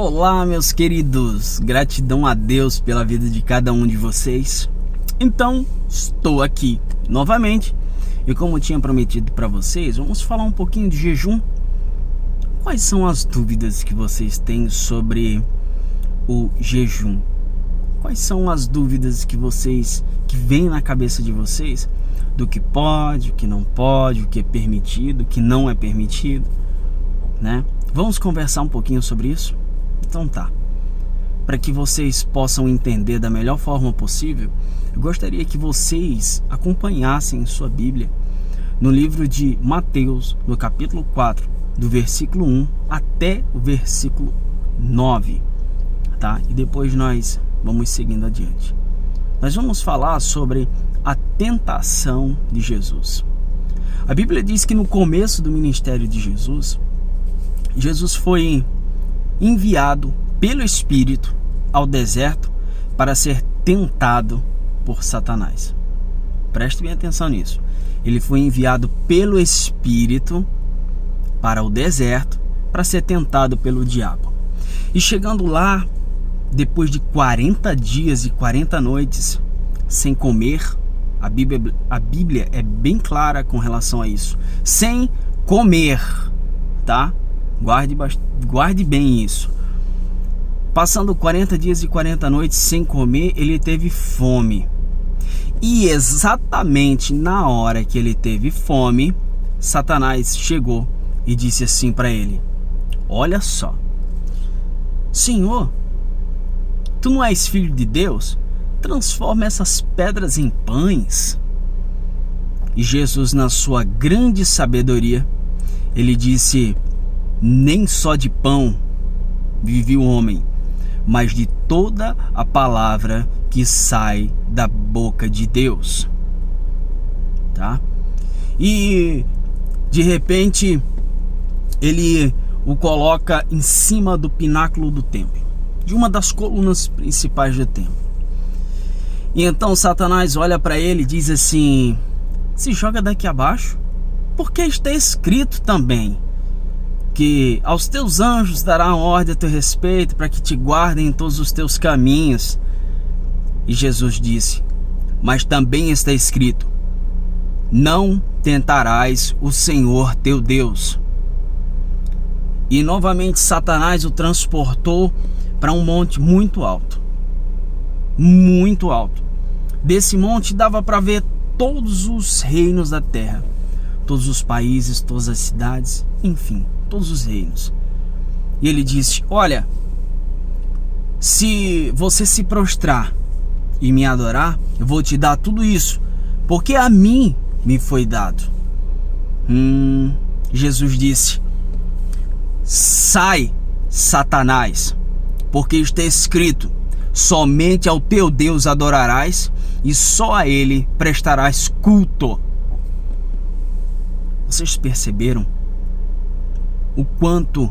Olá, meus queridos, gratidão a Deus pela vida de cada um de vocês. Então, estou aqui novamente e como tinha prometido para vocês, vamos falar um pouquinho de jejum. Quais são as dúvidas que vocês têm sobre o jejum? Quais são as dúvidas que vêm na cabeça de vocês do que pode, o que não pode, o que é permitido, o que não é permitido, né? Vamos conversar um pouquinho sobre isso? Então tá. Para que vocês possam entender da melhor forma possível, eu gostaria que vocês acompanhassem sua Bíblia no livro de Mateus, no capítulo 4, do versículo 1 até o versículo 9, tá? E depois nós vamos seguindo adiante. Nós vamos falar sobre a tentação de Jesus. A Bíblia diz que no começo do ministério de Jesus foi enviado pelo Espírito ao deserto para ser tentado por Satanás. Preste bem atenção nisso. Ele foi enviado pelo Espírito para o deserto para ser tentado pelo diabo. E chegando lá, depois de 40 dias e 40 noites sem comer, a Bíblia é bem clara com relação a isso. Sem comer, tá? Guarde bem isso. Passando 40 dias e 40 noites sem comer, ele teve fome. E exatamente na hora que ele teve fome, Satanás chegou e disse assim para ele: olha só, Senhor, tu não és filho de Deus? Transforma essas pedras em pães. E Jesus, na sua grande sabedoria, ele disse: nem só de pão vive o homem, mas de toda a palavra que sai da boca de Deus. Tá? E de repente ele o coloca em cima do pináculo do templo, de uma das colunas principais do templo. E então Satanás olha para ele e diz assim: se joga daqui abaixo, porque está escrito também que aos teus anjos dará ordem a teu respeito para que te guardem em todos os teus caminhos. E Jesus disse: mas também está escrito: não tentarás o Senhor teu Deus. E novamente Satanás o transportou para um monte muito alto. Muito alto. Desse monte dava para ver todos os reinos da terra, todos os países, todas as cidades, enfim, todos os reinos. E ele disse: olha, se você se prostrar e me adorar, eu vou te dar tudo isso, porque a mim me foi dado. Jesus disse: sai, Satanás, porque está escrito: somente ao teu Deus adorarás e só a ele prestarás culto. Vocês perceberam o quanto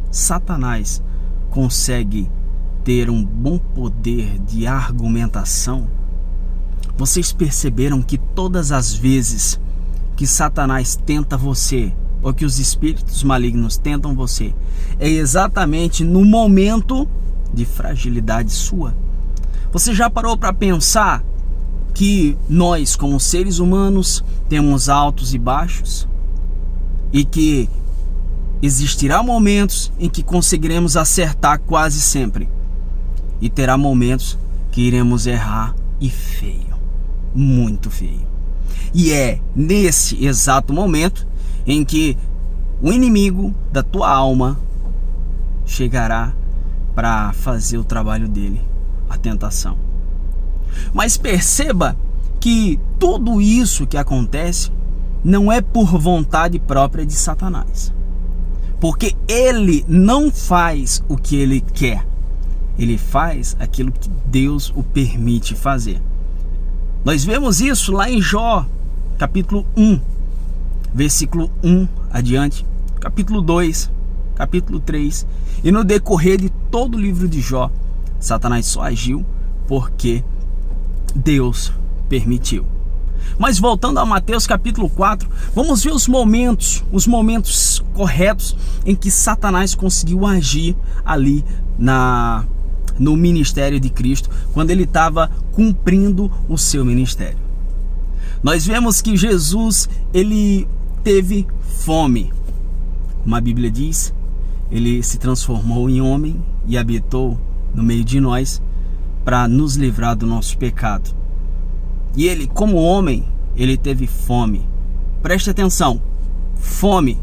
Satanás consegue ter um bom poder de argumentação? Vocês perceberam que todas as vezes que Satanás tenta você, ou que os espíritos malignos tentam você, é exatamente no momento de fragilidade sua? Você já parou para pensar que nós, como seres humanos, temos altos e baixos? E que existirá momentos em que conseguiremos acertar quase sempre, e terá momentos que iremos errar, e feio, muito feio. E é nesse exato momento em que o inimigo da tua alma chegará para fazer o trabalho dele, a tentação. Mas perceba que tudo isso que acontece não é por vontade própria de Satanás, porque ele não faz o que ele quer, ele faz aquilo que Deus o permite fazer. Nós vemos isso lá em Jó, capítulo 1, versículo 1 adiante, capítulo 2, capítulo 3, e no decorrer de todo o livro de Jó, Satanás só agiu porque Deus permitiu. Mas voltando a Mateus capítulo 4, vamos ver os momentos corretos em que Satanás conseguiu agir ali no ministério de Cristo, quando ele estava cumprindo o seu ministério. Nós vemos que Jesus, ele teve fome. Como a Bíblia diz, ele se transformou em homem e habitou no meio de nós para nos livrar do nosso pecado. E ele, como homem, ele teve fome. Preste atenção, fome.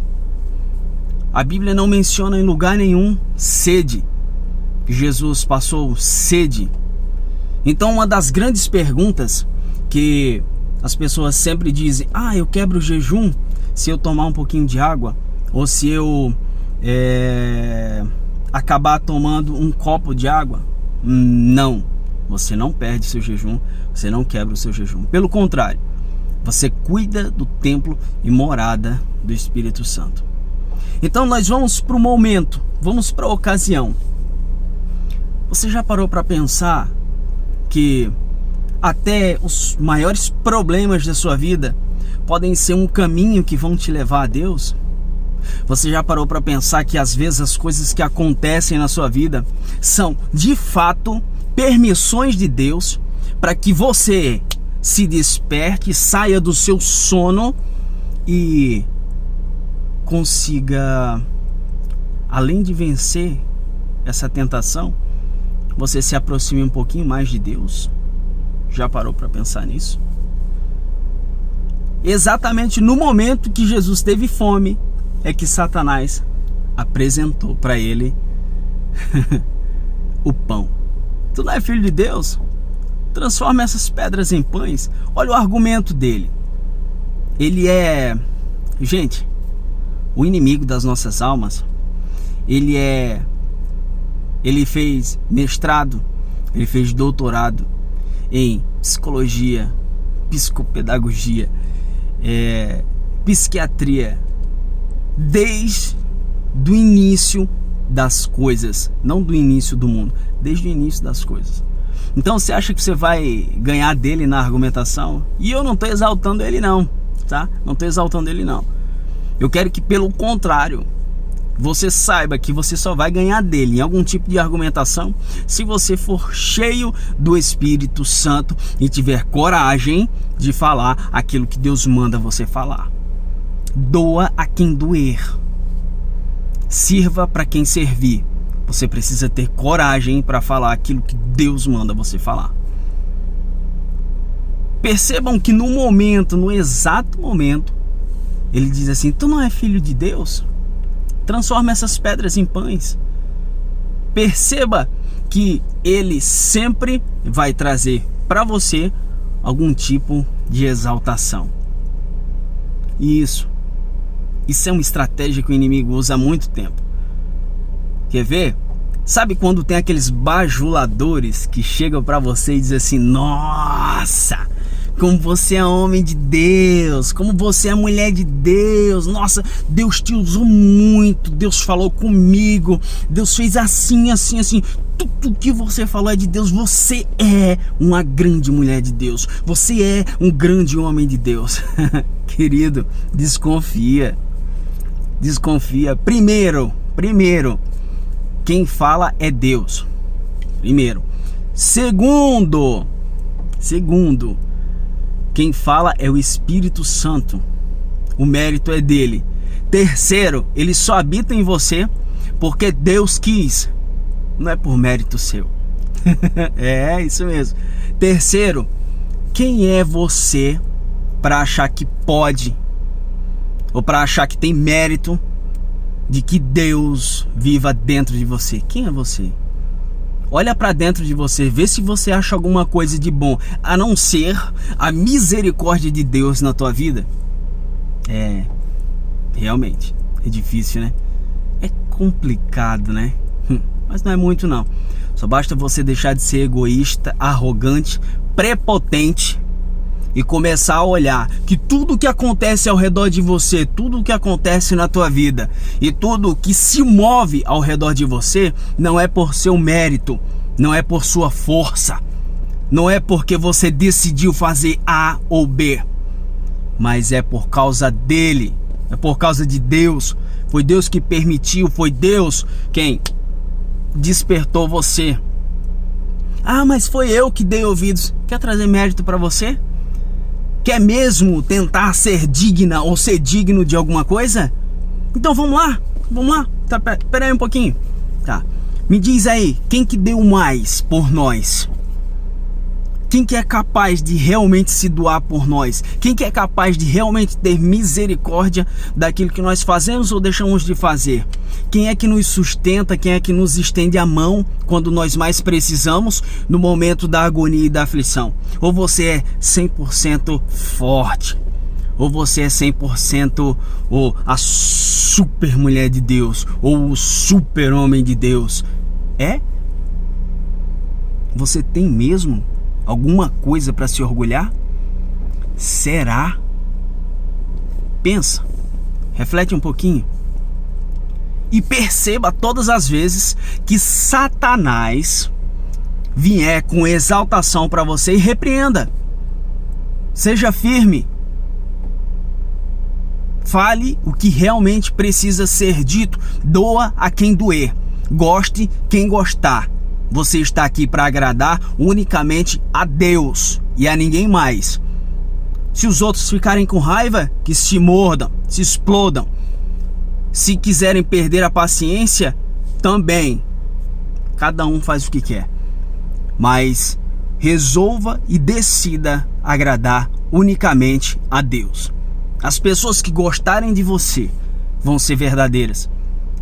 A Bíblia não menciona em lugar nenhum sede. Jesus passou sede. Então, uma das grandes perguntas que as pessoas sempre dizem: eu quebro o jejum se eu tomar um pouquinho de água, ou se eu acabar tomando um copo de água. Não, você não perde seu jejum, você não quebra o seu jejum. Pelo contrário, você cuida do templo e morada do Espírito Santo. Então nós vamos para o momento, vamos para a ocasião. Você já parou para pensar que até os maiores problemas da sua vida podem ser um caminho que vão te levar a Deus? Você já parou para pensar que às vezes as coisas que acontecem na sua vida são de fato permissões de Deus para que você se desperte, saia do seu sono e consiga, além de vencer essa tentação, você se aproxime um pouquinho mais de Deus? Já parou para pensar nisso? Exatamente no momento que Jesus teve fome é que Satanás apresentou para ele o pão. Tu não é filho de Deus? Transforma essas pedras em pães. Olha o argumento dele. Ele é, gente, o inimigo das nossas almas. Ele fez mestrado, ele fez doutorado em psicologia, psicopedagogia, psiquiatria, desde o início das coisas, não do início do mundo, desde o início das coisas. Então você acha que você vai ganhar dele na argumentação? E eu não estou exaltando ele não, tá? Não estou exaltando ele não. Eu quero que, pelo contrário, você saiba que você só vai ganhar dele em algum tipo de argumentação se você for cheio do Espírito Santo e tiver coragem de falar aquilo que Deus manda você falar. Doa a quem doer. Sirva para quem servir. Você precisa ter coragem para falar aquilo que Deus manda você falar. Percebam que no exato momento, ele diz assim: tu não é filho de Deus? Transforma essas pedras em pães. Perceba que ele sempre vai trazer para você algum tipo de exaltação. Isso é uma estratégia que o inimigo usa há muito tempo. Quer ver? Sabe quando tem aqueles bajuladores que chegam para você e dizem assim: nossa, como você é homem de Deus, como você é mulher de Deus, nossa, Deus te usou muito, Deus falou comigo, Deus fez assim, assim, assim, tudo que você falou é de Deus, você é uma grande mulher de Deus, você é um grande homem de Deus. Querido, desconfia. Primeiro, quem fala é Deus. Primeiro. Segundo, quem fala é o Espírito Santo. O mérito é dele. Terceiro, ele só habita em você porque Deus quis. Não é por mérito seu. É isso mesmo. Terceiro, quem é você para achar que pode, ou para achar que tem mérito de que Deus viva dentro de você? Quem é você? Olha para dentro de você, vê se você acha alguma coisa de bom, a não ser a misericórdia de Deus na tua vida. Realmente, é difícil, né? É complicado, né? Mas não é muito não. Só basta você deixar de ser egoísta, arrogante, prepotente e começar a olhar que tudo que acontece ao redor de você, tudo que acontece na tua vida e tudo que se move ao redor de você não é por seu mérito, não é por sua força, Não é porque você decidiu fazer A ou B, mas é por causa dele, é por causa de Deus. Foi Deus que permitiu, foi Deus quem despertou você. Ah, mas foi eu que dei ouvidos. Quer trazer mérito para você? Quer mesmo tentar ser digna ou ser digno de alguma coisa? Então vamos lá. Tá, pera aí um pouquinho. Tá. Me diz aí, quem que deu mais por nós? Quem que é capaz de realmente se doar por nós? Quem que é capaz de realmente ter misericórdia daquilo que nós fazemos ou deixamos de fazer? Quem é que nos sustenta? Quem é que nos estende a mão quando nós mais precisamos no momento da agonia e da aflição? Ou você é 100% forte? Ou você é 100% a super mulher de Deus? Ou o super homem de Deus? É? Você tem mesmo alguma coisa para se orgulhar? Será? Pensa, reflete um pouquinho e perceba todas as vezes que Satanás vier com exaltação para você e repreenda. Seja firme. Fale o que realmente precisa ser dito. Doa a quem doer. Goste quem gostar. Você está aqui para agradar unicamente a Deus e a ninguém mais. Se os outros ficarem com raiva, que se mordam, se explodam. Se quiserem perder a paciência, também. Cada um faz o que quer. Mas resolva e decida agradar unicamente a Deus. As pessoas que gostarem de você vão ser verdadeiras.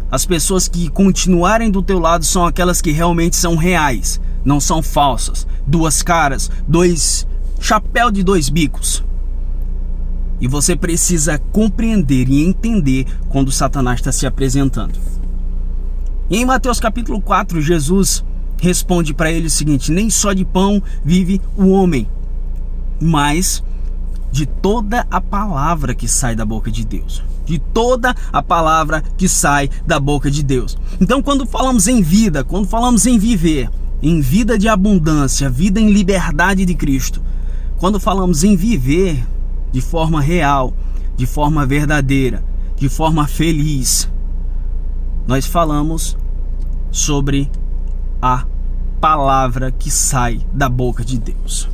As pessoas que continuarem do teu lado são aquelas que realmente são reais, não são falsas, duas caras, chapéu de dois bicos. E você precisa compreender e entender quando Satanás está se apresentando. E em Mateus capítulo 4, Jesus responde para ele o seguinte: nem só de pão vive o homem, mas de toda a palavra que sai da boca de Deus. De toda a palavra que sai da boca de Deus. Então, quando falamos em vida, quando falamos em viver, em vida de abundância, vida em liberdade de Cristo, quando falamos em viver de forma real, de forma verdadeira, de forma feliz, nós falamos sobre a palavra que sai da boca de Deus.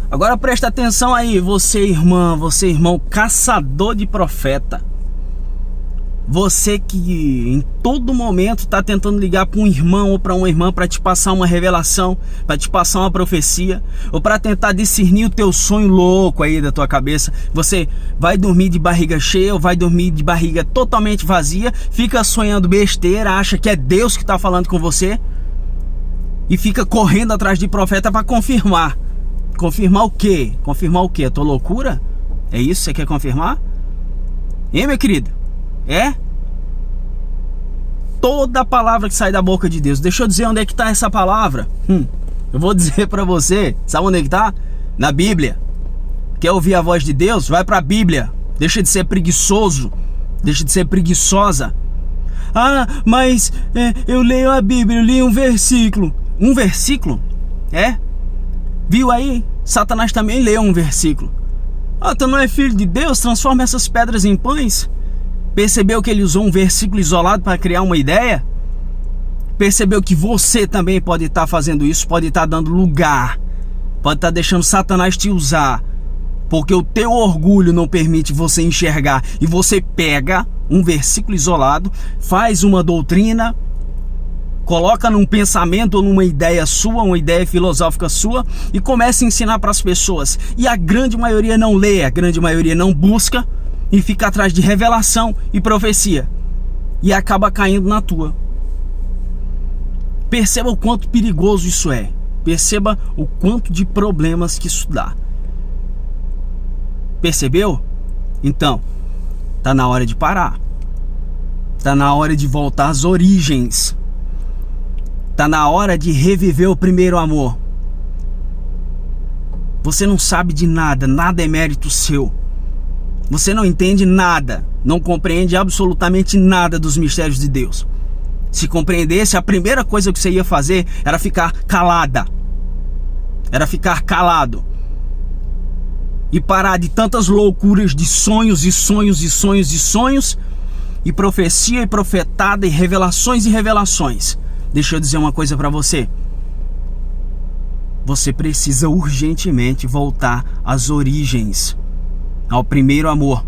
Agora presta atenção aí, você irmã, você irmão, caçador de profeta. Você que em todo momento está tentando ligar para um irmão ou para uma irmã para te passar uma revelação, para te passar uma profecia, ou para tentar discernir o teu sonho louco aí da tua cabeça. Você vai dormir de barriga cheia ou vai dormir de barriga totalmente vazia, fica sonhando besteira, acha que é Deus que está falando com você e fica correndo atrás de profeta para confirmar. Confirmar o quê? Confirmar o quê? A tua loucura? É isso que você quer confirmar? Hein, meu querido? É? Toda palavra que sai da boca de Deus. Deixa eu dizer onde é que está essa palavra. Eu vou dizer para você. Sabe onde é que está? Na Bíblia. Quer ouvir a voz de Deus? Vai para a Bíblia. Deixa de ser preguiçoso. Deixa de ser preguiçosa. Ah, mas eu leio a Bíblia, eu li um versículo. Um versículo? É? Viu aí? Satanás também leu um versículo. Ah, tu não é filho de Deus? Transforma essas pedras em pães. Percebeu que ele usou um versículo isolado para criar uma ideia? Percebeu que você também pode estar fazendo isso, pode estar dando lugar, pode estar deixando Satanás te usar, porque o teu orgulho não permite você enxergar, e você pega um versículo isolado, faz uma doutrina, coloca num pensamento ou numa ideia sua, uma ideia filosófica sua, e começa a ensinar para as pessoas. E a grande maioria não lê, a grande maioria não busca, e fica atrás de revelação e profecia, e acaba caindo na tua. Perceba o quanto perigoso isso é. Perceba o quanto de problemas que isso dá. Percebeu? Então, tá na hora de parar. Tá na hora de voltar às origens. Tá na hora de reviver o primeiro amor. Você não sabe de nada, nada é mérito seu. Você não entende nada, não compreende absolutamente nada dos mistérios de Deus. Se compreendesse, a primeira coisa que você ia fazer era ficar calada. era ficar calado e parar de tantas loucuras de sonhos e sonhos e sonhos e sonhos, e profecia e profetada, e revelações. Deixa eu dizer uma coisa para você. Você precisa urgentemente voltar às origens, ao primeiro amor,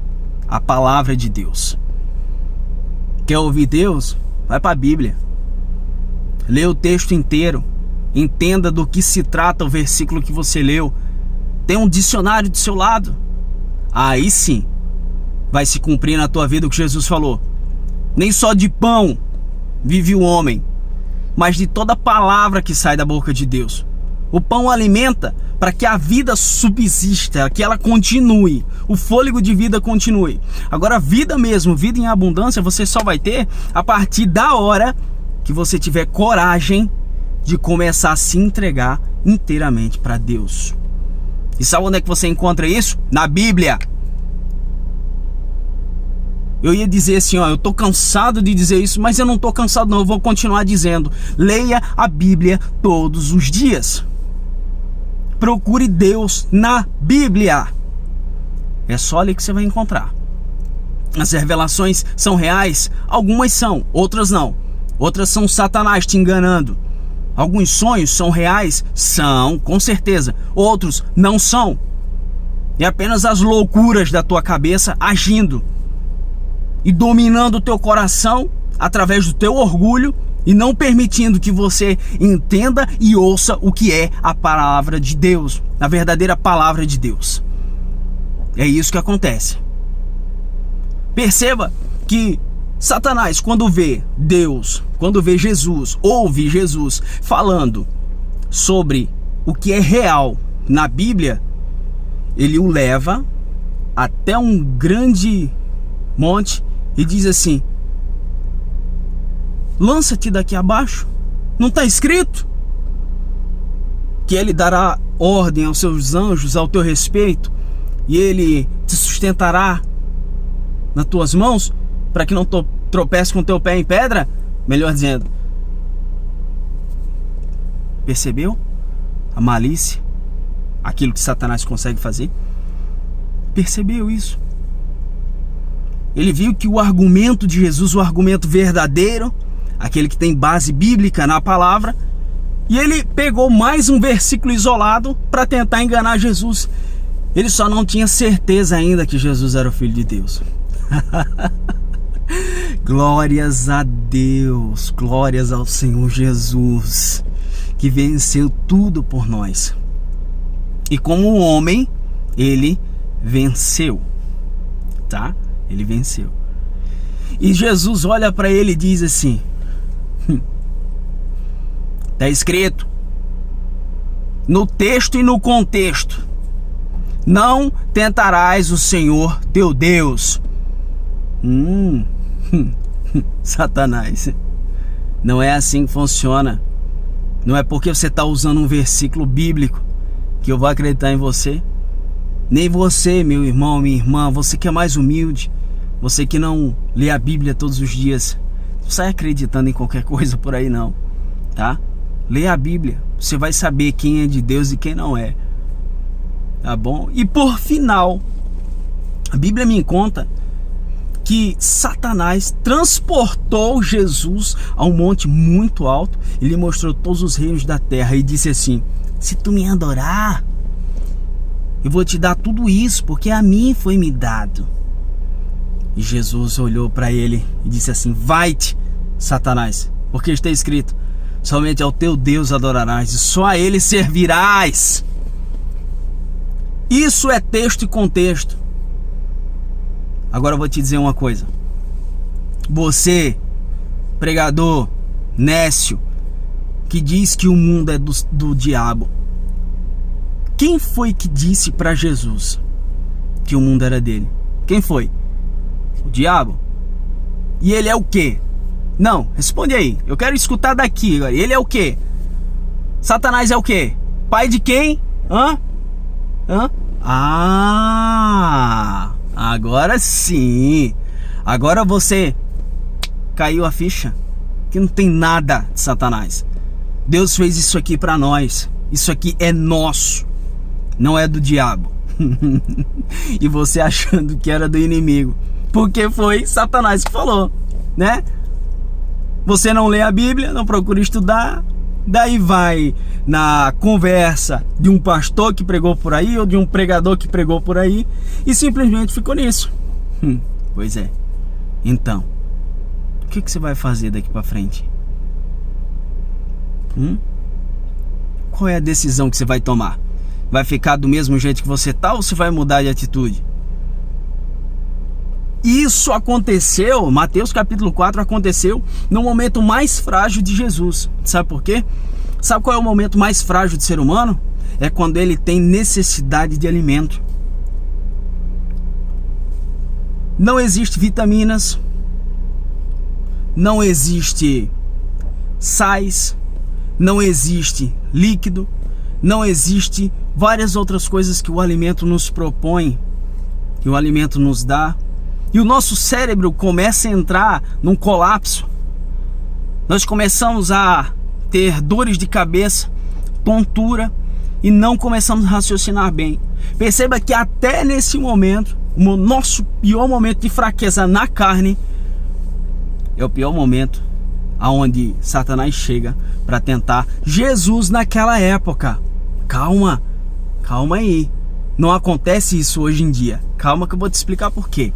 a palavra de Deus. Quer ouvir Deus? Vai para a Bíblia. Lê o texto inteiro. Entenda do que se trata o versículo que você leu. Tem um dicionário do seu lado. Aí sim vai se cumprir na tua vida o que Jesus falou. Nem só de pão vive o homem, mas de toda palavra que sai da boca de Deus. O pão alimenta para que a vida subsista, que ela continue, o fôlego de vida continue. Agora, vida mesmo, vida em abundância, você só vai ter a partir da hora que você tiver coragem de começar a se entregar inteiramente para Deus. E sabe onde é que você encontra isso? Na Bíblia. Eu ia dizer assim, eu tô cansado de dizer isso, mas eu não tô cansado não, eu vou continuar dizendo. Leia a Bíblia todos os dias. Procure Deus na Bíblia. É só ali que você vai encontrar. As revelações são reais? Algumas são, outras não. Outras são Satanás te enganando. Alguns sonhos são reais? São, com certeza. Outros não são. É apenas as loucuras da tua cabeça agindo e dominando o teu coração através do teu orgulho e não permitindo que você entenda e ouça o que é a palavra de Deus, a verdadeira palavra de Deus. É isso que acontece. Perceba que Satanás, quando vê Deus, quando vê Jesus, ouve Jesus falando sobre o que é real na Bíblia, ele o leva até um grande monte e diz assim: lança-te daqui abaixo, não está escrito que ele dará ordem aos seus anjos ao teu respeito e ele te sustentará nas tuas mãos para que não tropece com o teu pé em pedra? Melhor dizendo, percebeu a malícia, aquilo que Satanás consegue fazer? Percebeu isso? Ele viu que o argumento de Jesus, o argumento verdadeiro, aquele que tem base bíblica na palavra, e ele pegou mais um versículo isolado para tentar enganar Jesus. Ele só não tinha certeza ainda que Jesus era o Filho de Deus. Glórias a Deus, glórias ao Senhor Jesus, que venceu tudo por nós. E como homem, ele venceu, tá? Ele venceu. E Jesus olha para ele e diz assim: está escrito no texto e no contexto: não tentarás o Senhor teu Deus. Satanás, não é assim que funciona. Não é porque você está usando um versículo bíblico que eu vou acreditar em você. Nem você, meu irmão, minha irmã, você que é mais humilde, você que não lê a Bíblia todos os dias, não sai acreditando em qualquer coisa por aí não, tá? Lê a Bíblia, você vai saber quem é de Deus e quem não é, tá bom? E por final, a Bíblia me conta que Satanás transportou Jesus a um monte muito alto. Ele mostrou todos os reinos da terra e disse assim: se tu me adorar, eu vou te dar tudo isso, porque a mim foi me dado. E Jesus olhou para ele e disse assim: vai-te, Satanás, porque está escrito: somente ao teu Deus adorarás e só a ele servirás. Isso é texto e contexto. Agora eu vou te dizer uma coisa. Você, pregador nécio, que diz que o mundo é do diabo, quem foi que disse para Jesus que o mundo era dele? Quem foi? O diabo? E ele é o quê? Não, responde aí. Eu quero escutar daqui agora. Ele é o quê? Satanás é o quê? Pai de quem? Ah, agora sim. Agora você caiu a ficha que não tem nada de Satanás. Deus fez isso aqui para nós. Isso aqui é nosso, não é do diabo. E você achando que era do inimigo, porque foi Satanás que falou, né? Você não lê a Bíblia, não procura estudar, daí vai na conversa de um pastor que pregou por aí, ou de um pregador que pregou por aí, e simplesmente ficou nisso. Pois é. Então, o que você vai fazer daqui para frente? Qual é a decisão que você vai tomar? Vai ficar do mesmo jeito que você tá, ou você vai mudar de atitude? Isso aconteceu, Mateus capítulo 4 aconteceu no momento mais frágil de Jesus. Sabe por quê? Sabe qual é o momento mais frágil do ser humano? É quando ele tem necessidade de alimento. Não existe vitaminas, não existe sais, não existe líquido, não existe várias outras coisas que o alimento nos propõe, que o alimento nos dá. E o nosso cérebro começa a entrar num colapso. Nós começamos a ter dores de cabeça, tontura, e não começamos a raciocinar bem. Perceba que até nesse momento, o nosso pior momento de fraqueza na carne, é o pior momento aonde Satanás chega para tentar Jesus naquela época. Calma aí. Não acontece isso hoje em dia. Calma que eu vou te explicar por quê.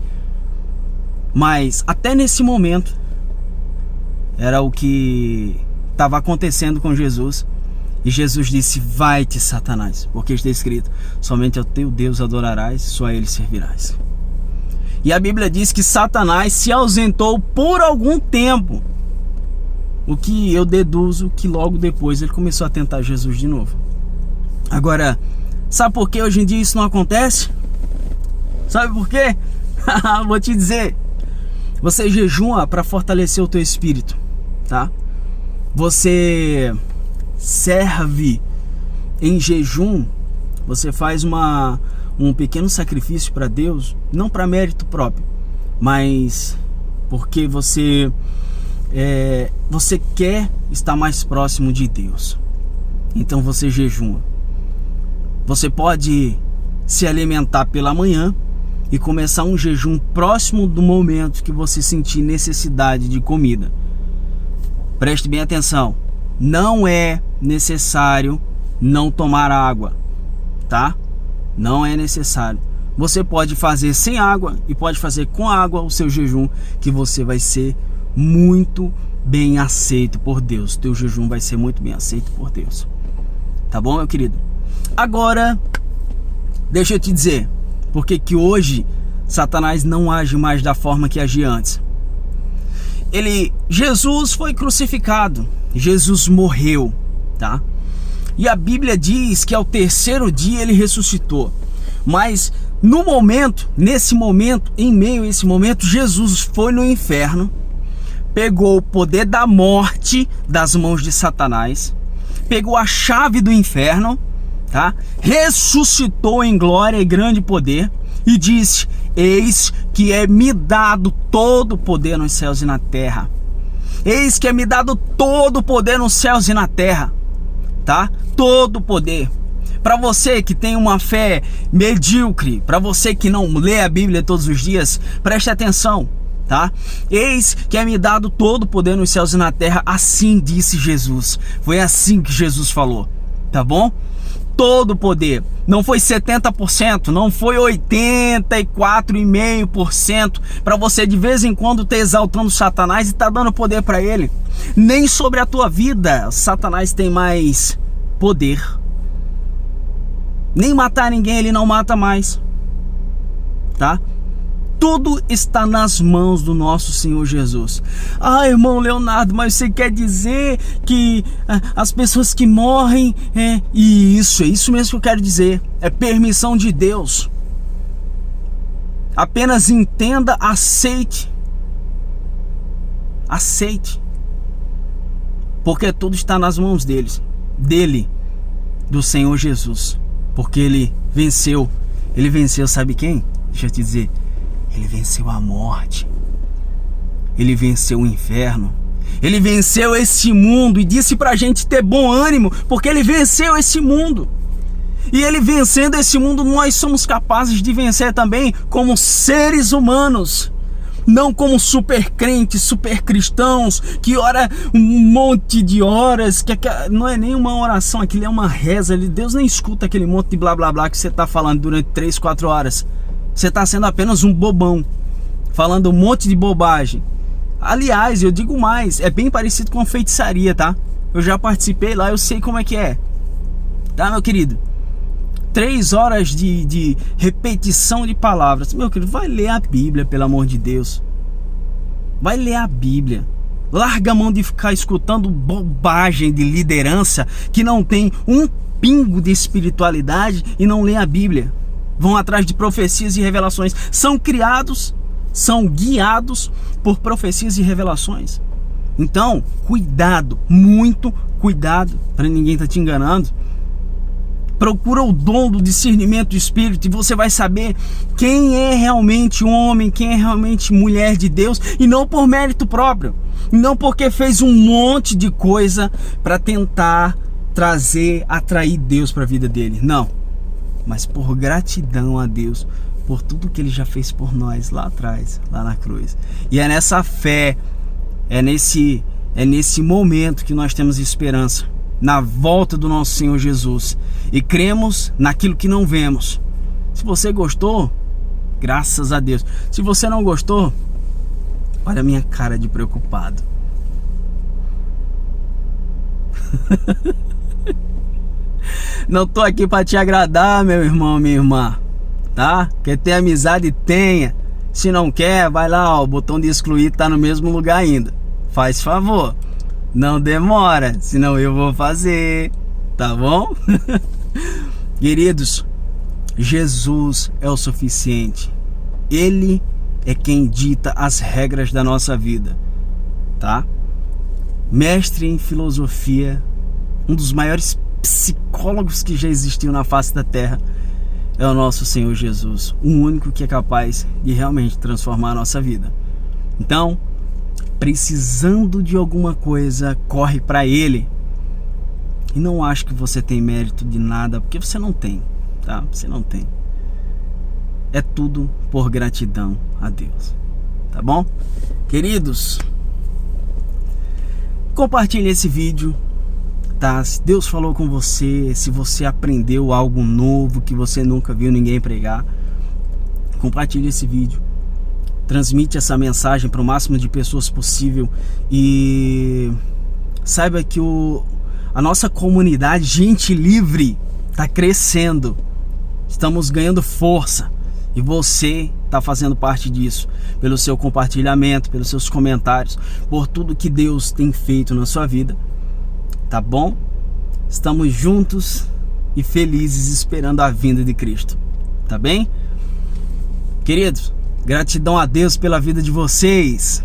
Mas até nesse momento era o que estava acontecendo com Jesus. E Jesus disse: vai-te, Satanás, porque está escrito: somente ao teu Deus adorarás, só a ele servirás. E a Bíblia diz que Satanás se ausentou por algum tempo, o que eu deduzo que logo depois ele começou a tentar Jesus de novo. Agora, sabe por que hoje em dia isso não acontece? Sabe por quê? Vou te dizer. Você jejua para fortalecer o teu espírito, tá? Você serve em jejum, você faz um pequeno sacrifício para Deus, não para mérito próprio, mas porque você quer estar mais próximo de Deus. Então você jejua. Você pode se alimentar pela manhã e começar um jejum próximo do momento que você sentir necessidade de comida. Preste bem atenção, não é necessário não tomar água, tá? Não é necessário. Você pode fazer sem água e pode fazer com água o seu jejum, que você vai ser muito bem aceito por Deus. Teu jejum vai ser muito bem aceito por Deus. Tá bom, meu querido? Agora, deixa eu te dizer, porque que hoje Satanás não age mais da forma que agia antes. Jesus foi crucificado, Jesus morreu, tá? E a Bíblia diz que ao terceiro dia ele ressuscitou. Mas nesse momento, em meio a esse momento, Jesus foi no inferno, pegou o poder da morte das mãos de Satanás, pegou a chave do inferno, tá? Ressuscitou em glória e grande poder e disse: eis que é me dado todo o poder nos céus e na terra. Eis que é me dado todo o poder nos céus e na terra, tá? Todo o poder. Para você que tem uma fé medíocre, para você que não lê a Bíblia todos os dias, preste atenção, tá? Eis que é me dado todo o poder nos céus e na terra, assim disse Jesus. Foi assim que Jesus falou, tá bom? Todo o poder. Não foi 70%, não foi 84,5% para você de vez em quando estar exaltando Satanás e tá dando poder para ele. Nem sobre a tua vida Satanás tem mais poder. Nem matar ninguém ele não mata mais, tá? Tudo está nas mãos do nosso Senhor Jesus. Ah, irmão Leonardo, mas você quer dizer que as pessoas que morrem... Isso, é isso mesmo que eu quero dizer. É permissão de Deus. Apenas entenda, aceite. Aceite. Porque tudo está nas mãos dele, do Senhor Jesus. Porque ele venceu. Ele venceu, sabe quem? Deixa eu te dizer. Ele venceu a morte. Ele venceu o inferno. Ele venceu esse mundo e disse pra gente ter bom ânimo, porque ele venceu esse mundo. E ele vencendo esse mundo, nós somos capazes de vencer também como seres humanos. Não como super crentes, super cristãos, que ora um monte de horas, que não é nem uma oração, aquilo é uma reza. Deus nem escuta aquele monte de blá blá blá que você está falando durante 3, 4 horas. Você está sendo apenas um bobão, falando um monte de bobagem. Aliás, eu digo mais, é bem parecido com feitiçaria, tá? Eu já participei lá, eu sei como é que é. Tá, meu querido? 3 horas de repetição de palavras. Meu querido, vai ler a Bíblia, pelo amor de Deus. Vai ler a Bíblia. Larga a mão de ficar escutando bobagem de liderança que não tem um pingo de espiritualidade e não lê a Bíblia. Vão atrás de profecias e revelações. São criados, são guiados por profecias e revelações. Então, cuidado, muito cuidado, para ninguém estar te enganando. Procura o dom do discernimento do Espírito e você vai saber quem é realmente homem, quem é realmente mulher de Deus, e não por mérito próprio, não porque fez um monte de coisa para tentar atrair Deus para a vida dele, não, mas por gratidão a Deus, por tudo que ele já fez por nós lá atrás, lá na cruz. E é nessa fé, é nesse momento que nós temos esperança, na volta do nosso Senhor Jesus, e cremos naquilo que não vemos. Se você gostou, graças a Deus. Se você não gostou, olha a minha cara de preocupado. Não tô aqui para te agradar, meu irmão, minha irmã, tá? Quer ter amizade, tenha. Se não quer, vai lá, ó, o botão de excluir tá no mesmo lugar ainda. Faz favor. Não demora, senão eu vou fazer, tá bom? Queridos, Jesus é o suficiente. Ele é quem dita as regras da nossa vida, tá? Mestre em filosofia, um dos maiores psicólogos que já existiu na face da terra, é o nosso Senhor Jesus, o único que é capaz de realmente transformar a nossa vida. Então, precisando de alguma coisa, corre para Ele. E não acho que você tem mérito de nada, porque você não tem, tá? Você não tem. É tudo por gratidão a Deus, tá bom? Queridos, compartilhe esse vídeo, tá? Se Deus falou com você, se você aprendeu algo novo que você nunca viu ninguém pregar, compartilhe esse vídeo. Transmite essa mensagem para o máximo de pessoas possível e saiba que a nossa comunidade Gente Livre está crescendo. Estamos ganhando força e você está fazendo parte disso, pelo seu compartilhamento, pelos seus comentários, por tudo que Deus tem feito na sua vida, tá bom? Estamos juntos e felizes esperando a vinda de Cristo, tá bem? Queridos, gratidão a Deus pela vida de vocês.